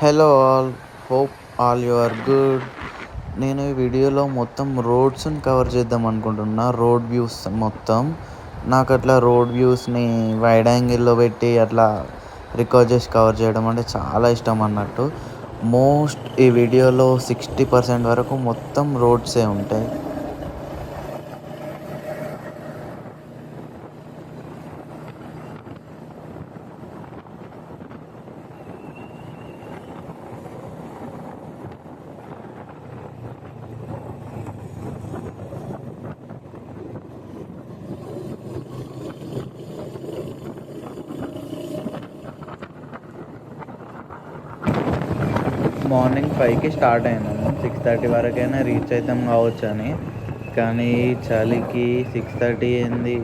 Hello all, hope all you are good. నేను ఈ వీడియోలో మొత్తం రోడ్స్ని కవర్ చేద్దాం అనుకుంటున్నా. రోడ్ వ్యూస్ మొత్తం. నాకు అట్లా రోడ్ వ్యూస్ని వైడ్ యాంగిల్లో పెట్టి అట్లా రికార్డ్ చేసి కవర్ చేయడం అంటే చాలా ఇష్టం అన్నట్టు. ఈ వీడియోలో 60% వరకు మొత్తం రోడ్సే ఉంటాయి. మార్నింగ్ 5కి స్టార్ట్ అయినాము. 6:30 వరకైనా రీచ్ అవుతాం కావచ్చు అని. కానీ చలికి 6:30 ఏంది,